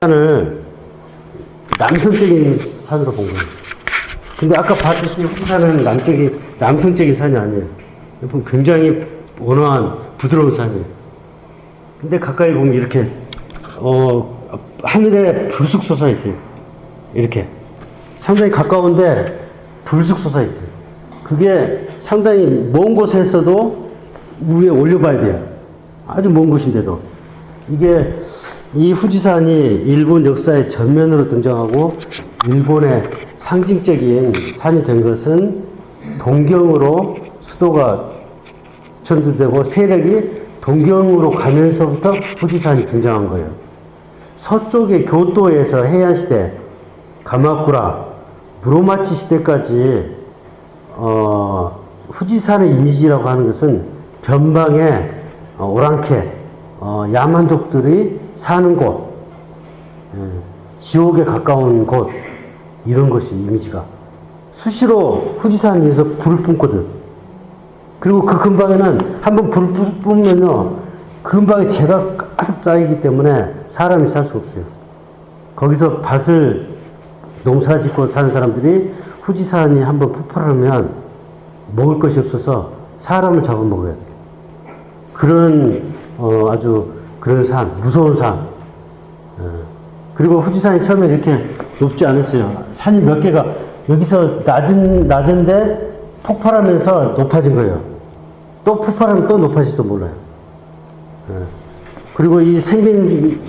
산을 남성적인 산으로 본 거예요. 근데 아까 봤듯이 후지산은 남성적인 산이 아니에요. 굉장히 온화한 부드러운 산이에요. 근데 가까이 보면 이렇게 하늘에 불쑥 솟아 있어요. 이렇게 상당히 가까운데 불쑥 솟아 있어요. 그게 상당히 먼 곳에서도 위에 올려봐야 돼요. 아주 먼 곳인데도. 이게 이 후지산이 일본 역사의 전면으로 등장하고 일본의 상징적인 산이 된 것은 동경으로 수도가 전두되고 세력이 동경으로 가면서부터 후지산이 등장한 거예요. 서쪽의 교토에서 해안시대, 가마쿠라, 무로마치 시대까지 후지산의 이미지라고 하는 것은 변방에 오랑캐, 야만족들이 사는 곳, 지옥에 가까운 곳, 이런 것이 이미지가. 수시로 후지산 위에서 불을 뿜거든. 그리고 그 근방에는 한번 불을 뿜으면요, 근방에 재가 가득 쌓이기 때문에 사람이 살 수 없어요. 거기서 밭을 농사 짓고 사는 사람들이 후지산이 한번 폭발하면 먹을 것이 없어서 사람을 잡아먹어야 돼요. 그런 아주 그런 산, 무서운 산. 그리고 후지산이 처음에 이렇게 높지 않았어요. 산이 몇 개가 여기서 낮은데 폭발하면서 높아진 거예요. 또 폭발하면 또 높아질지도 몰라요. 그리고 이 생긴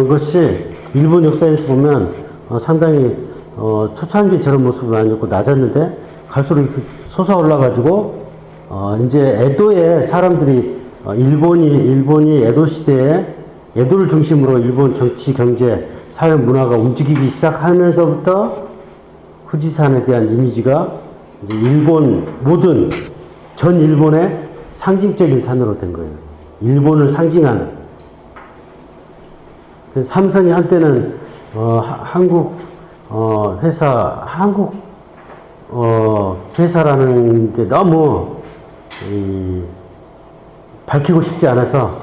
것이 일본 역사에서 보면 상당히 초창기 저런 모습은 아니었고 낮았는데 갈수록 이렇게 솟아올라가지고 이제 에도에 사람들이 일본이 에도 시대에 에도를 중심으로 일본 정치, 경제, 사회, 문화가 움직이기 시작하면서부터 후지산에 대한 이미지가 이제 전 일본의 상징적인 산으로 된 거예요. 일본을 상징하는. 삼성이 한때는 한국 회사라는 게 너무 밝히고 싶지 않아서,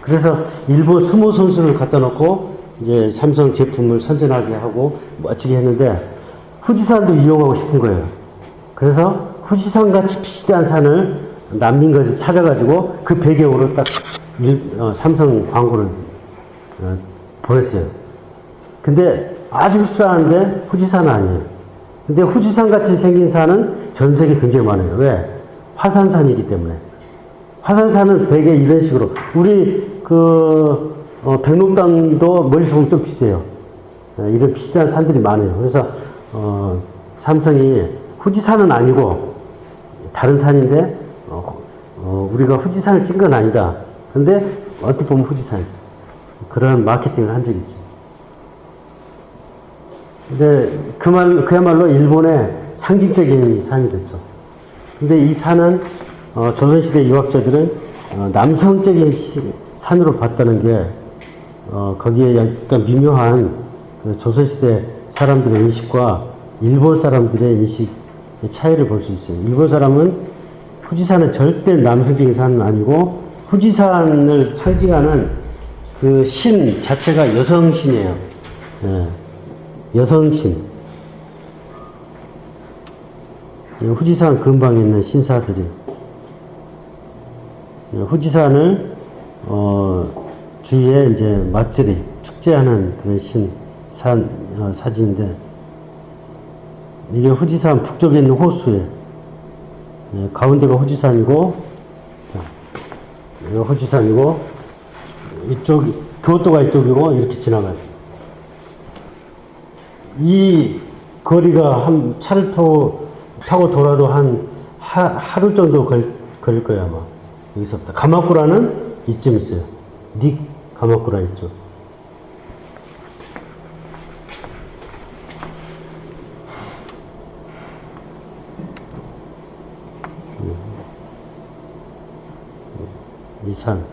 그래서 일본 스모 선수를 갖다 놓고 이제 삼성 제품을 선전하게 하고 멋지게 했는데 후지산도 이용하고 싶은 거예요. 그래서 후지산 같이 비슷한 산을 난민가에서 찾아가지고 그 배경으로 딱 삼성 광고를 보냈어요. 근데 아주 흡사한데 후지산은 아니에요. 근데 후지산 같이 생긴 산은 전 세계에 굉장히 많아요. 왜? 화산산이기 때문에. 화산산은 되게 이런 식으로 우리 백록담도 멀리서 보면 좀 비슷해요. 이런 비슷한 산들이 많아요. 그래서 삼성이 후지산은 아니고 다른 산인데 우리가 후지산을 찍은 건 아니다. 근데 어떻게 보면 후지산 그런 마케팅을 한 적이 있어요. 근데 그야말로 일본의 상징적인 산이 됐죠. 근데 이 산은 조선시대 유학자들은 남성적인 산으로 봤다는 게 거기에 약간 미묘한 조선시대 사람들의 인식과 일본 사람들의 인식의 차이를 볼 수 있어요. 일본 사람은 후지산은 절대 남성적인 산은 아니고 후지산을 상징하는 그 신 자체가 여성신이에요. 여성신. 후지산 근방에 있는 신사들이 후지산을 주위에 이제 맛들이 축제하는 그런 사진인데 이게 후지산 북쪽에 있는 호수에 가운데가 후지산이고 후지산이고 이쪽 교토가 이쪽이고 이렇게 지나가요. 이 거리가 한 차를 타고 돌아도 한 하루 정도 걸릴 거예요 아마. 여기서부터 가마쿠라는 이쯤 있어요. 닉 가마쿠라 있죠. 이 산.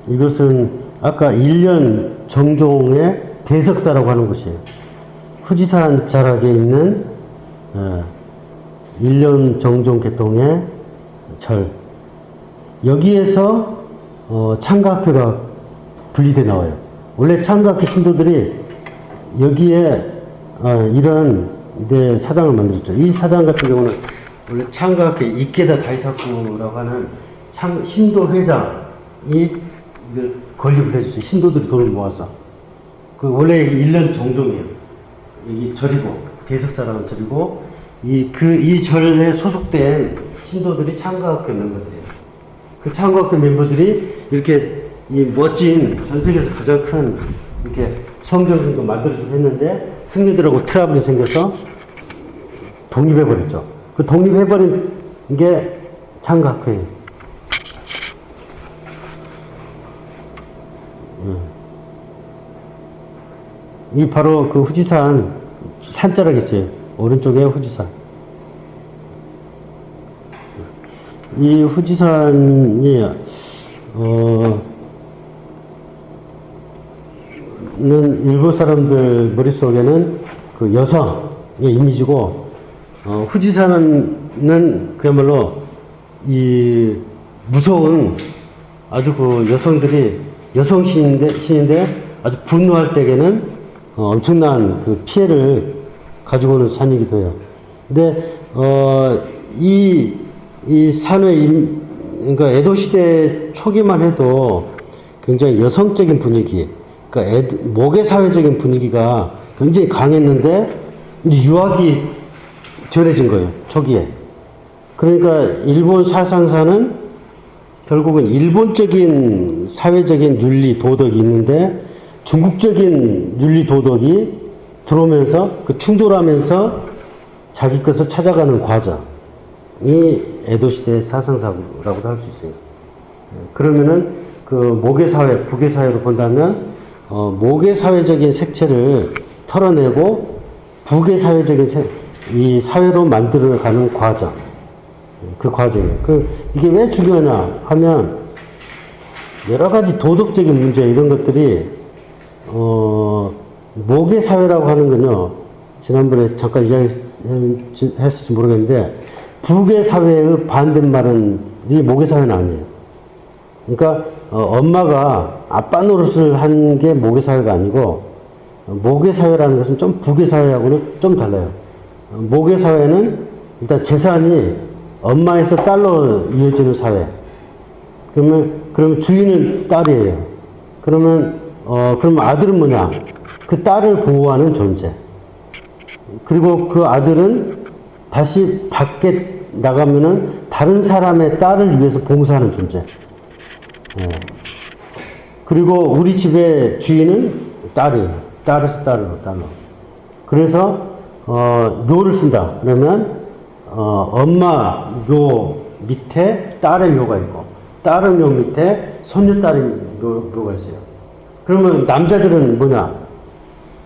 이것은 아까 일년 정종의 대석사라고 하는 곳이에요. 후지산 자락에 있는 일년 정종 계통의 절. 여기에서 창가학교가 분리돼 나와요. 원래 창가학교 신도들이 여기에 이런 사당을 만들었죠. 이 사당 같은 경우는 원래 창가학교 이케다 다이사쿠라고 하는 신도 회장이 건립을 해주죠. 신도들이 돈을 모아서. 원래 1년 정종이에요. 여기 절이고, 대석사라는 절이고, 이 절에 소속된 신도들이 창가학교 멤버들이에요. 그 창가학교 멤버들이 이렇게 이 멋진 전 세계에서 가장 큰 이렇게 성전도 만들어주고 했는데 승려들하고 트러블이 생겨서 독립해버렸죠. 그 독립해버린 게 창가학교예요. 이 바로 그 후지산 산자락이 있어요. 오른쪽에 후지산. 이 후지산이 일본 사람들 머릿속에는 그 여성의 이미지고, 후지산은 그야말로 이 무서운 아주 그 여성들이 여성신인데 아주 분노할 때에는 엄청난 그 피해를 가지고 오는 산이기도 해요. 근데 이 산의 그러니까 에도 시대 초기만 해도 굉장히 여성적인 분위기, 그러니까 모계 사회적인 분위기가 굉장히 강했는데 이제 유학이 전해진 거예요. 초기에. 그러니까 일본 사상사는 결국은 일본적인 사회적인 윤리 도덕이 있는데 중국적인 윤리 도덕이 들어오면서 그 충돌하면서 자기 것을 찾아가는 과정이 에도시대의 사상사라고도 할 수 있어요. 그러면은 그 모계사회, 부계사회로 본다면 모계사회적인 색채를 털어내고 부계사회적인 이 사회로 만들어가는 과정, 그 과정이에요. 이게 왜 중요하냐 하면 여러 가지 도덕적인 문제 이런 것들이 모계사회라고 하는 건요, 지난번에 잠깐 이야기했을지 모르겠는데 부계사회의 반대말은 이 모계사회는 아니에요. 그러니까 엄마가 아빠 노릇을 한 게 모계사회가 아니고, 모계사회라는 것은 좀 부계사회하고는 좀 달라요. 모계사회는 일단 재산이 엄마에서 딸로 이어지는 사회. 그러면 주인은 딸이에요. 그러면 아들은 뭐냐? 그 딸을 보호하는 존재. 그리고 그 아들은 다시 밖에 나가면은 다른 사람의 딸을 위해서 봉사하는 존재. 그리고 우리 집의 주인은 딸이에요. 딸에서 딸로. 그래서 묘를 쓴다. 그러면 엄마 묘 밑에 딸의 묘가 있고, 딸의 묘 밑에 손녀딸의 묘가 있어요. 그러면 남자들은 뭐냐?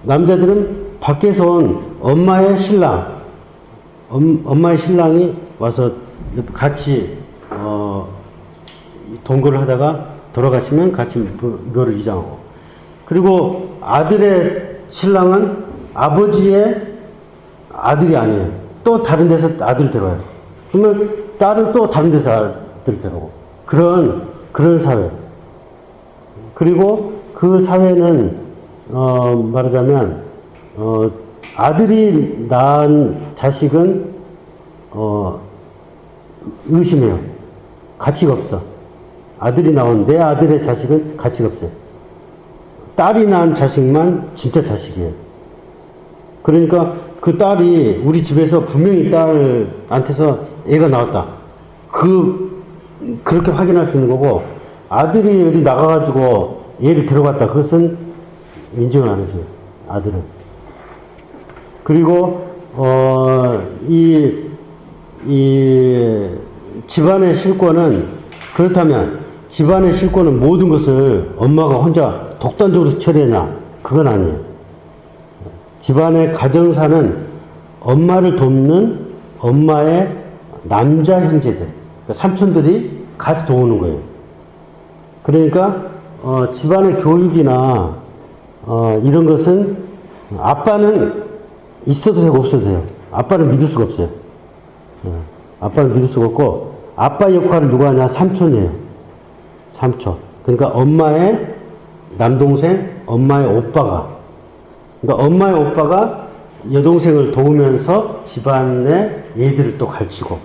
남자들은 밖에서 온 엄마의 신랑, 엄마의 신랑이 와서 같이 동거를 하다가 돌아가시면 같이 묘를 이장하고, 그리고 아들의 신랑은 아버지의 아들이 아니에요. 또 다른 데서 아들을 데려와요. 그러면 딸은 또 다른 데서 아들을 데려오고, 그런 사회. 그리고 그 사회는 말하자면 아들이 낳은 자식은 의심해요. 가치가 없어. 아들이 낳은 내 아들의 자식은 가치가 없어요. 딸이 낳은 자식만 진짜 자식이에요. 그러니까 그 딸이 우리 집에서 분명히 딸한테서 애가 나왔다. 그렇게 확인할 수 있는 거고, 아들이 어디 나가가지고 얘를 들어갔다. 그것은 인정을 안 해줘요. 아들은. 그리고 이 집안의 실권은, 그렇다면 집안의 실권은 모든 것을 엄마가 혼자 독단적으로 처리하냐? 그건 아니에요. 집안의 가정사는 엄마를 돕는 엄마의 남자 형제들, 그러니까 삼촌들이 같이 도우는 거예요. 그러니까 집안의 교육이나 이런 것은 아빠는 있어도 되고 없어도 돼요. 아빠는 믿을 수가 없어요. 아빠는 믿을 수가 없고, 아빠 역할을 누가 하냐? 삼촌이에요. 삼촌. 그러니까 엄마의 남동생, 엄마의 오빠가. 그러니까 엄마의 오빠가 여동생을 도우면서 집안의 애들을 또 가르치고.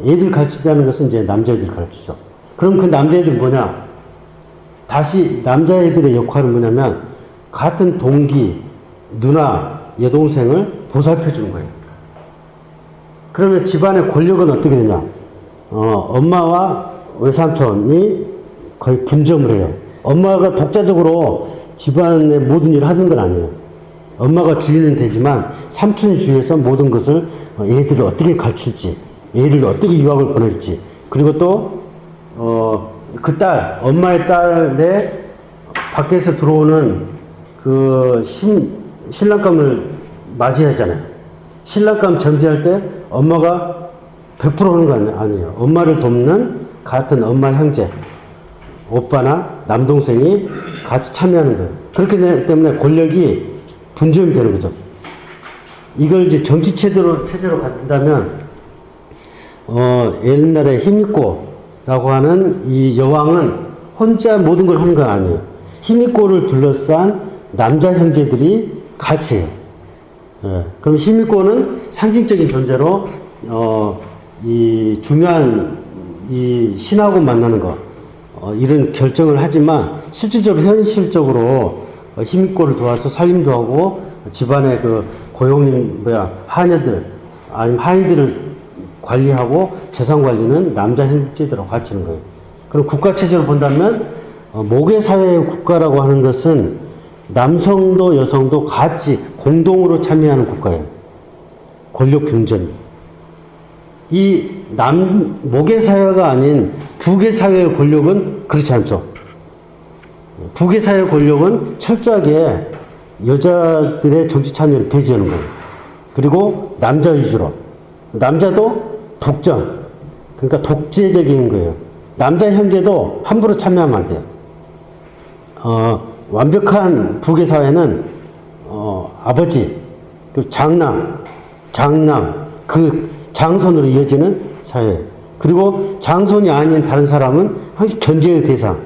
애들 가르치다는 것은 이제 남자애들 가르치죠. 그럼 그 남자애들 뭐냐? 다시 남자애들의 역할은 뭐냐면 같은 동기, 누나, 여동생을 보살펴 주는 거예요. 그러면 집안의 권력은 어떻게 되냐? 엄마와 외삼촌이 거의 분점을 해요. 엄마가 독자적으로 집안의 모든 일을 하는 건 아니에요. 엄마가 주인은 되지만 삼촌이 주위에서 모든 것을 애들을 어떻게 가르칠지, 애를 어떻게 유학을 보낼지, 그리고 또 그 딸, 엄마의 딸의 밖에서 들어오는 그 신랑감을 맞이하잖아요. 신랑감 전제할 때 엄마가 100% 하는 거 아니에요. 엄마를 돕는 같은 엄마 형제, 오빠나 남동생이 같이 참여하는 거예요. 그렇기 때문에 권력이 분점이 되는 거죠. 이걸 이제 정치 체제로 간다면, 옛날에 히미코라고 하는 이 여왕은 혼자 모든 걸 하는 건 아니에요. 히미코를 둘러싼 남자 형제들이 같이 해요. 그럼 히미코는 상징적인 존재로, 이 중요한 이 신하고 만나는 거, 이런 결정을 하지만 실질적으로 현실적으로 히미코를 도와서 살림도 하고 집안의 그 고용인 하녀들 아니면 하인들을 관리하고 재산 관리는 남자 형제들하고 같이 하는 거예요. 그럼 국가 체제로 본다면 모계 사회의 국가라고 하는 것은 남성도 여성도 같이 공동으로 참여하는 국가예요. 권력 균전. 이 모계 사회가 아닌 부계 사회의 권력은 그렇지 않죠. 부계 사회의 권력은 철저하게 여자들의 정치 참여를 배제하는 거예요. 그리고 남자 위주로. 남자도 독점. 그러니까 독재적인 거예요. 남자 형제도 함부로 참여하면 안 돼요. 완벽한 부계 사회는 아버지, 그 장남, 그 장손으로 이어지는 사회. 그리고 장손이 아닌 다른 사람은 항상 견제의 대상.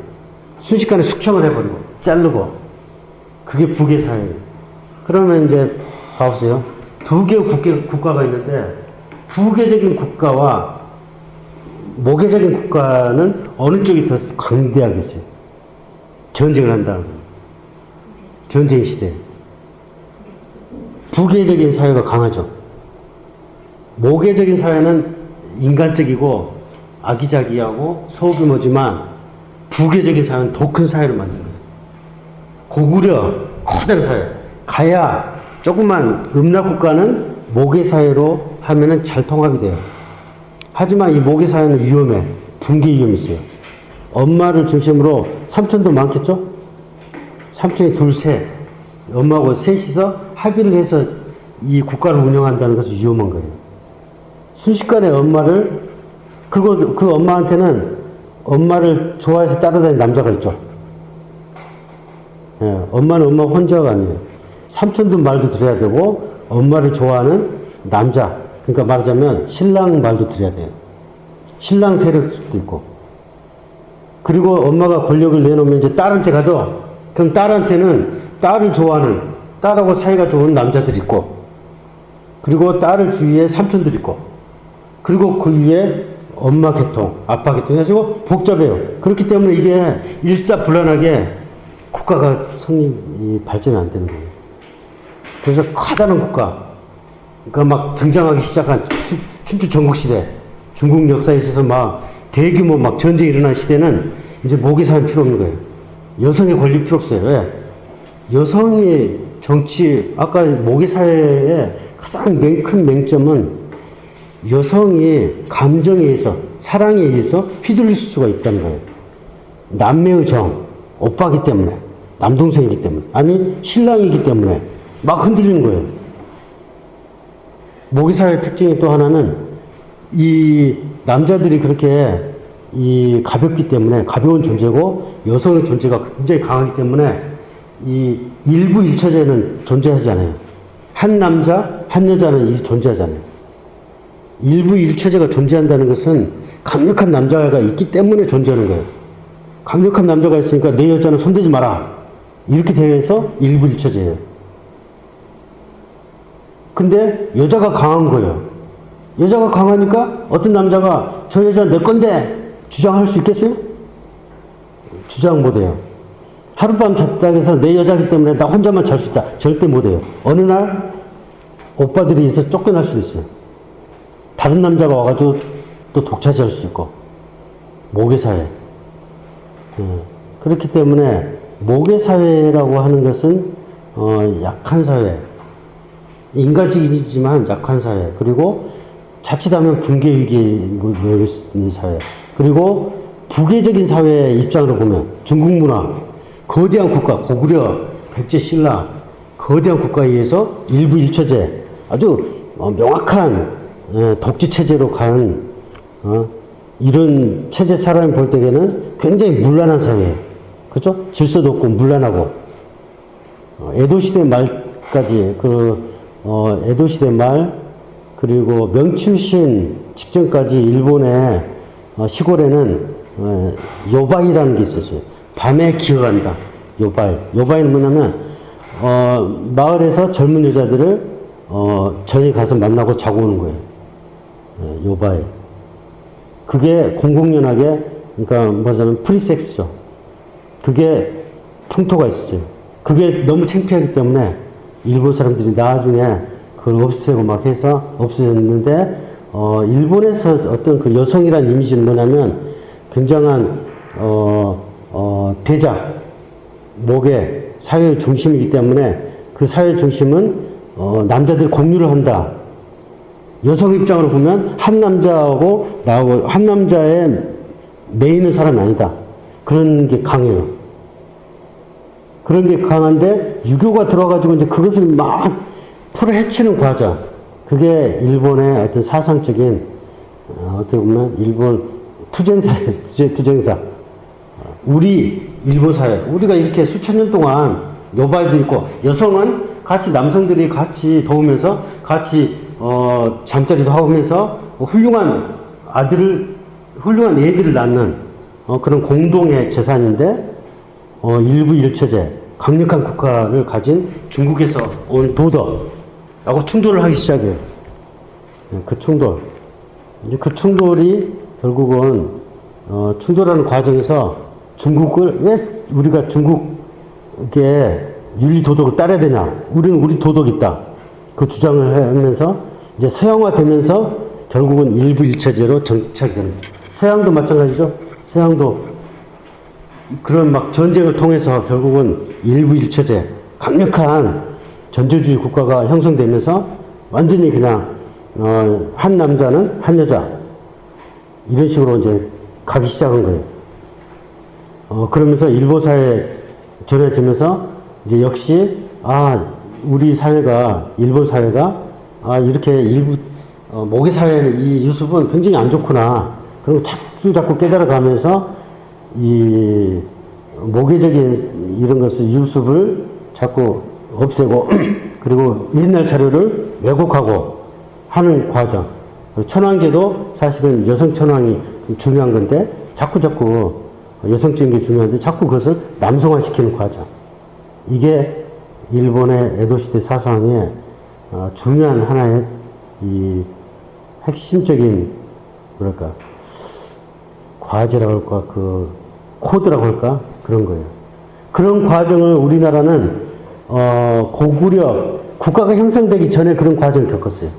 순식간에 숙청을 해버리고, 자르고. 그게 부계 사회예요. 그러면 이제, 봐보세요. 두 개의 국가가 있는데, 부계적인 국가와 모계적인 국가는 어느 쪽이 더 강대하겠어요? 전쟁을 한다는 거예요. 전쟁 시대. 부계적인 사회가 강하죠. 모계적인 사회는 인간적이고 아기자기하고 소규모지만 부계적인 사회는 더 큰 사회를 만드는 거예요. 고구려 커다란 사회. 가야 조그만 음락국가는 모계사회로 하면은 잘 통합이 돼요. 하지만 이 모계사회는 위험해. 붕괴 위험이 있어요. 엄마를 중심으로 삼촌도 많겠죠? 삼촌이 둘, 셋. 엄마하고 셋이서 합의를 해서 이 국가를 운영한다는 것은 위험한 거예요. 순식간에 엄마를, 그리고 그 엄마한테는 엄마를 좋아해서 따라다니는 남자가 있죠. 예, 엄마는 엄마 혼자가 아니에요. 삼촌도 말도 들어야 되고, 엄마를 좋아하는 남자. 그러니까 말하자면 신랑 말도 들어야 돼요. 신랑 세력도 있고. 그리고 엄마가 권력을 내놓으면 이제 딸한테 가죠. 그럼 딸한테는 딸을 좋아하는, 딸하고 사이가 좋은 남자들이 있고, 그리고 딸을 주위에 삼촌들이 있고, 그리고 그 위에 엄마 계통, 아빠 계통 해가지고 복잡해요. 그렇기 때문에 이게 일사불란하게 국가가 발전이 안 되는 거예요. 그래서 커다란 국가, 그러니까 막 등장하기 시작한 춘추 전국시대, 중국 역사에 있어서 막 대규모 막 전쟁이 일어난 시대는 이제 모계사회 필요 없는 거예요. 여성의 권리 필요 없어요. 왜? 여성의 정치, 아까 모계사회의 가장 큰 맹점은 여성이 감정에 의해서, 사랑에 의해서 휘둘릴 수가 있다는 거예요. 남매의 정, 오빠이기 때문에, 남동생이기 때문에, 아니 신랑이기 때문에 막 흔들리는 거예요. 모계사회의 특징이 또 하나는 이 남자들이 그렇게 이 가볍기 때문에, 가벼운 존재고 여성의 존재가 굉장히 강하기 때문에 이 일부 일처제는 존재하지 않아요. 한 남자, 한 여자는 존재하잖아요. 일부 일처제가 존재한다는 것은 강력한 남자가 있기 때문에 존재하는 거예요. 강력한 남자가 있으니까 내 여자는 손대지 마라. 이렇게 되어서 일부일처제예요. 근데 여자가 강한 거예요. 여자가 강하니까 어떤 남자가 저 여자 내 건데 주장할 수 있겠어요? 주장 못해요. 하룻밤 잤다 해서 내 여자기 때문에 나 혼자만 잘 수 있다. 절대 못해요. 어느 날 오빠들이 있어 쫓겨날 수 있어요. 다른 남자가 와가지고 또 독차지할 수 있고. 모계사회. 그렇기 때문에 모계사회라고 하는 것은 약한 사회. 인간적이지만 약한 사회. 그리고 자칫하면 붕괴위기에 놓여 있는 사회. 그리고 부계적인 사회의 입장으로 보면 중국 문화, 거대한 국가, 고구려, 백제 신라, 거대한 국가에 의해서 일부 일처제, 아주 명확한 독재체제로 간 이런 체제 사람이 볼 때에는 굉장히 문란한 사회예요. 그죠? 질서도 없고 문란하고 에도시대 말까지 에도시대 말 그리고 명충신 직전까지 일본의 시골에는 요바이라는 게 있었어요. 밤에 기어간다. 요바이. 요바이는 뭐냐면 마을에서 젊은 여자들을 저녁에 가서 만나고 자고 오는 거예요. 요바이. 그게 공공연하게 그러니까 뭐냐면 프리섹스죠. 그게 풍토가 있었어요. 그게 너무 창피하기 때문에 일본 사람들이 나중에 그걸 없애고 막 해서 없어졌는데 일본에서 어떤 그 여성이라는 이미지는 뭐냐면 굉장한 대자, 목의 사회의 중심이기 때문에 그 사회의 중심은 남자들이 공유를 한다. 여성 입장으로 보면 한 남자하고 나하고 한 남자의 메인은 사람이 아니다. 그런 게 강해요. 그런 게 강한데 유교가 들어가지고 이제 그것을 막 풀어 헤치는 과정. 그게 일본의 어떤 사상적인 어떻게 보면 일본 투쟁사. 우리 일본 사회, 우리가 이렇게 수천 년 동안 요바이도 있고 여성은 같이 남성들이 같이 도우면서 같이 잠자리도 하면서 훌륭한 애들을 낳는 그런 공동의 재산인데 일부 일처제, 강력한 국가를 가진 중국에서 온 도덕하고 충돌을 하기 시작해요. 그 충돌. 이제 그 충돌이 결국은 충돌하는 과정에서 중국을 왜 우리가 중국의 윤리 도덕을 따라야 되냐? 우리는 우리 도덕이 있다. 그 주장을 하면서 이제 서양화되면서 결국은 일부 일처제로 정착이 됩니다. 서양도 마찬가지죠. 서양도 그런 막 전쟁을 통해서 결국은 일부 일처제, 강력한 전제주의 국가가 형성되면서 완전히 그냥 한 남자는 한 여자 이런 식으로 이제 가기 시작한 거예요. 그러면서 일본 사회에 전해지면서 이제 역시 우리 사회가 일본 사회가 이렇게 일부 모계 사회의 이 유습은 굉장히 안 좋구나. 그리고 자꾸 깨달아가면서 이 모계적인 이런 것을 유습을 자꾸 없애고 그리고 옛날 자료를 왜곡하고 하는 과정. 천황계도 사실은 여성 천황이 중요한 건데 자꾸 여성적인 게 중요한데 자꾸 그것을 남성화시키는 과정. 이게 일본의 에도시대 사상의 중요한 하나의 이 핵심적인 뭐랄까 과제라고 할까 그 코드라고 할까 그런 거예요. 그런 과정을 우리나라는 고구려 국가가 형성되기 전에 그런 과정을 겪었어요.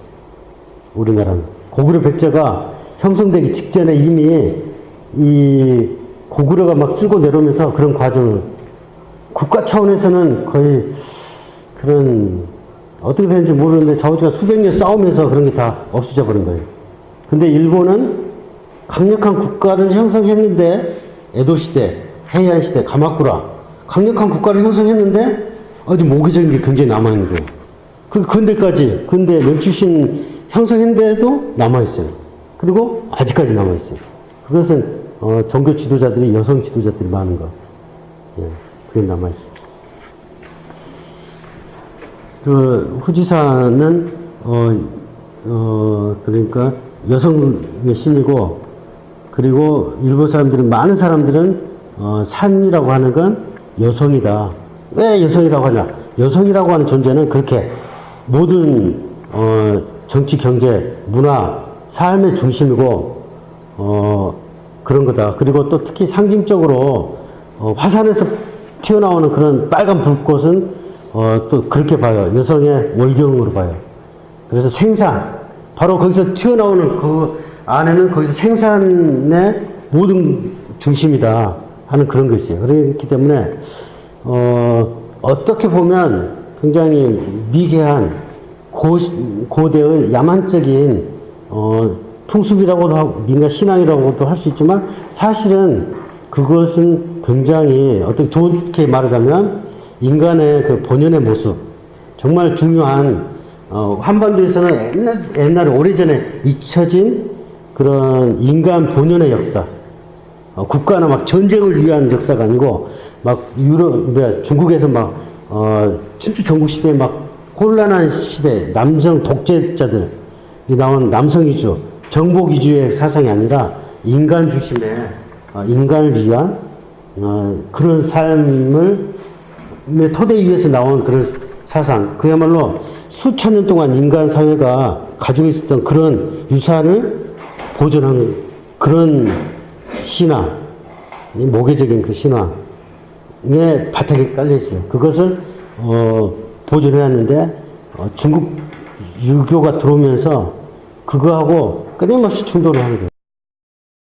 우리나라는 고구려 백제가 형성되기 직전에 이미 이 고구려가 막 쓸고 내려오면서 그런 과정을 국가 차원에서는 거의 그런 어떻게 되는지 모르는데 자우지가 수백 년 싸우면서 그런 게 다 없어져 버린 거예요. 근데 일본은 강력한 국가를 형성했는데 에도시대, 헤이안시대, 가마쿠라 강력한 국가를 형성했는데 어디 모기적인 게 굉장히 남아있는 거예요. 그 근대 명추신 형성했는데도 남아있어요. 그리고 아직까지 남아있어요. 그것은 종교 지도자들이 여성 지도자들이 많은 거. 예, 그게 남아있어요. 그 후지산은 그러니까 여성의 신이고 그리고 일본 사람들은 많은 사람들은 산이라고 하는 건 여성이다. 왜 여성이라고 하냐? 여성이라고 하는 존재는 그렇게 모든 정치, 경제, 문화, 삶의 중심이고 그런 거다. 그리고 또 특히 상징적으로 화산에서 튀어나오는 그런 빨간 불꽃은 또 그렇게 봐요. 여성의 월경으로 봐요. 그래서 생산, 바로 거기서 튀어나오는 그 안에는 거기서 생산의 모든 중심이다 하는 그런 것이에요. 그렇기 때문에 어떻게 보면 굉장히 미개한 고대의 야만적인 풍습이라고도 하고 민간 신앙이라고도 할 수 있지만 사실은 그것은 굉장히 어떻게 좋게 말하자면 인간의 그 본연의 모습, 정말 중요한 한반도에서는 옛날에 오래전에 잊혀진 그런 인간 본연의 역사, 국가나 막 전쟁을 위한 역사가 아니고 막 중국에서 막 춘추 전국 시대에 막 혼란한 시대, 남성 독재자들이 나온 남성 위주, 정복 위주의 사상이 아니라 인간 중심의 인간을 위한 그런 삶을 토대 위에서 나온 그런 사상, 그야말로 수천 년 동안 인간 사회가 가지고 있었던 그런 유산을 보존한 그런 신화, 모계적인 그 신화의 바탕에 깔려 있어요. 그것을 보존해야 하는데 중국 유교가 들어오면서 그거하고 끊임없이 충돌을 하는 거예요.